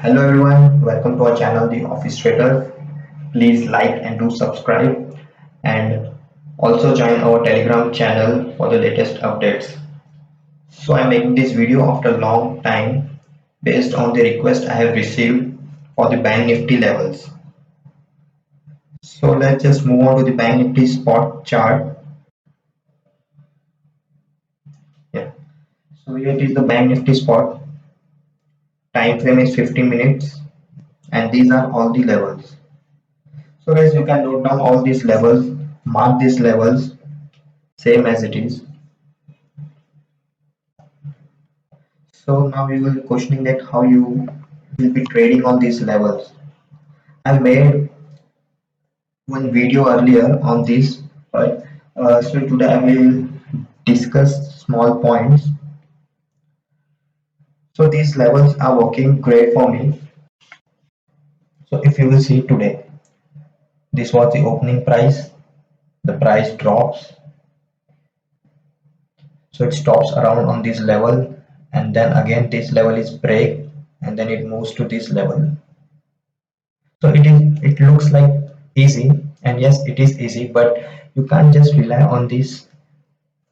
Hello everyone, welcome to our channel The Office Trader. Please like and do subscribe and also join our Telegram channel for the latest updates. So I'm making this video after a long time based on the request I have received for the Bank Nifty levels. So let's just move on to the Bank Nifty spot chart. Yeah. So here it is the Bank Nifty spot. Time frame is 15 minutes and these are all the levels. So guys, you can note down all these levels, mark these levels same as it is. So now you will be questioning that how you will be trading on these levels. I made one video earlier on this, but so today I will discuss small points. So these levels are working great for me. So if you will see today, this was the opening price. The price drops, so it stops around on this level, and then again this level is break, and then it moves to this level. So it looks like easy, and yes it is easy, but you can't just rely on these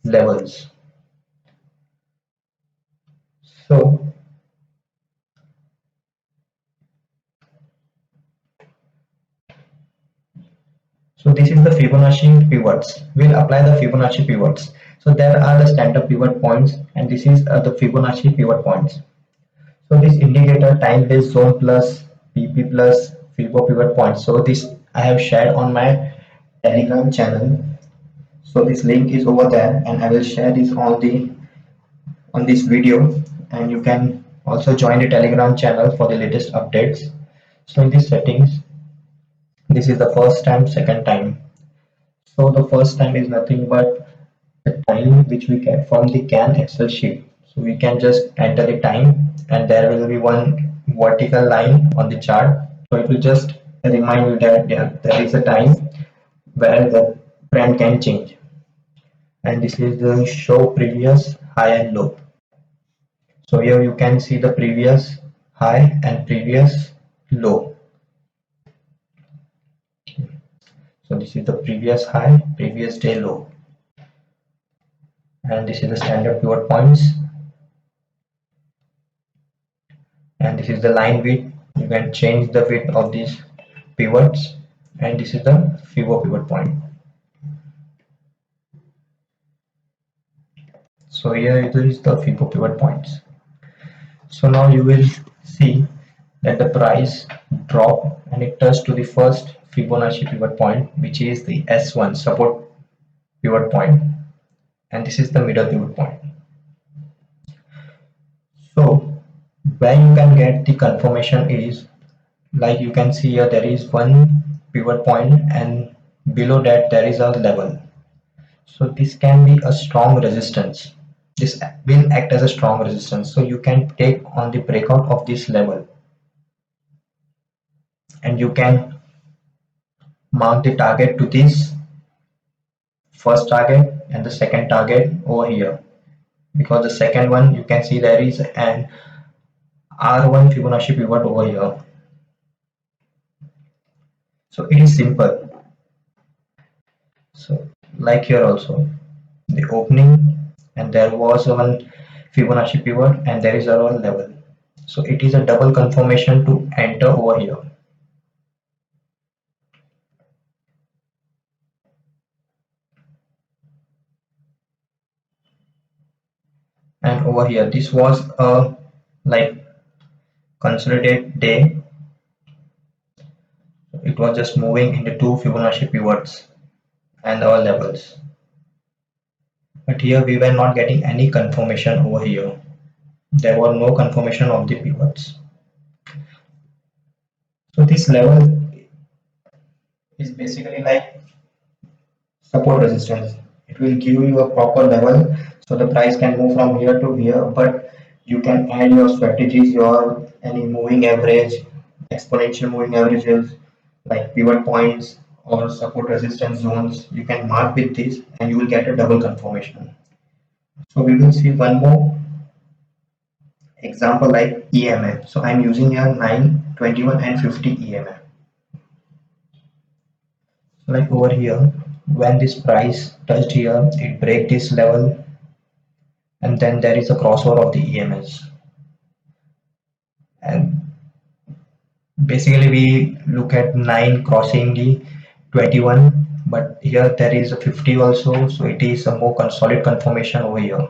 levels. So this is the Fibonacci pivots. We'll apply the Fibonacci pivots. So there are the standard pivot points, and this is the Fibonacci pivot points. So this indicator time based zone plus PP plus Fibo pivot points. So this I have shared on my Telegram channel. So this link is over there, and I will share this on this video, and you can also join the Telegram channel for the latest updates. So in these settings, this is the first time, second time. So the first time is nothing but the time which we get from the CAN Excel sheet. So we can just enter the time, and there will be one vertical line on the chart. So it will just remind you that there is a time where the trend can change. And this is the show previous high and low. So here you can see the previous high and previous low. So this is the previous high, previous day low. And this is the standard pivot points. And this is the line width. You can change the width of these pivots. And this is the Fibo pivot point. So here it is the Fibo pivot points. So now you will see that the price drop and it touched to the first Fibonacci pivot point, which is the S1 support pivot point, and this is the middle pivot point. So where you can get the confirmation is, like you can see here, there is one pivot point and below that there is a level. So this can be a strong resistance. This will act as a strong resistance. So you can take on the breakout of this level, and you can mark the target to this first target and the second target over here, because the second one you can see there is an R1 Fibonacci pivot over here. So it is simple. So like here also, the opening, and there was one Fibonacci pivot, and there is a level. So it is a double confirmation to enter over here. And over here, this was a like consolidate day. It was just moving into two Fibonacci pivots and our levels. But here we were not getting any confirmation over here. There was no confirmation of the pivots. So this level is basically like support resistance. It will give you a proper level, so the price can move from here to here, but you can add your strategies, your any moving average, exponential moving averages, like pivot points or support resistance zones. You can mark with this and you will get a double confirmation. So we will see one more example like EMA. So I'm using here 9, 21 and 50 EMA. Like over here, when this price touched here, it break this level, and then there is a crossover of the EMS. And basically we look at 9 crossing the 21, but here there is a 50 also, so it is a more solid confirmation over here.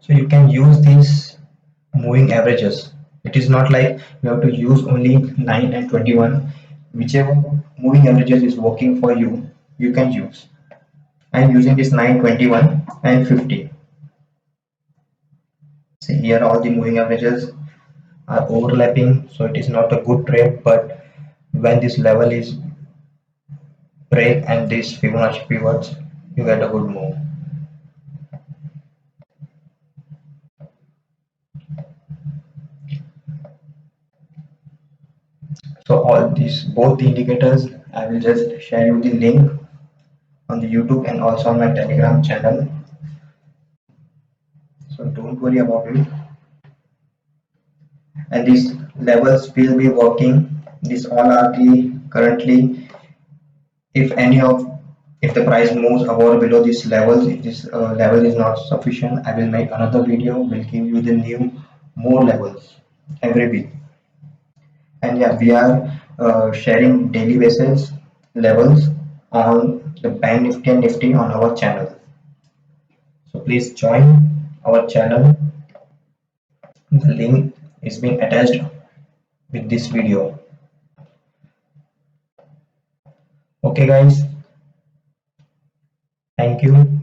So you can use these moving averages. It is not like you have to use only 9 and 21. Whichever moving averages is working for you, you can use. I'm using this 9, 21 and 50. See here all the moving averages are overlapping, so it is not a good trade, but when this level is break and this Fibonacci pivots, you get a good move. So all these both the indicators, I will just share you the link on the YouTube and also on my Telegram channel. So don't worry about it. And these levels will be working. These all are the currently, if any of, if the price moves above or below these levels, if this level is not sufficient, I will make another video, will give you the new more levels every week. And yeah, we are sharing daily basis levels on the bank nifty and nifty on our channel, so please join our channel. The link is being attached with this video. Okay guys, thank you.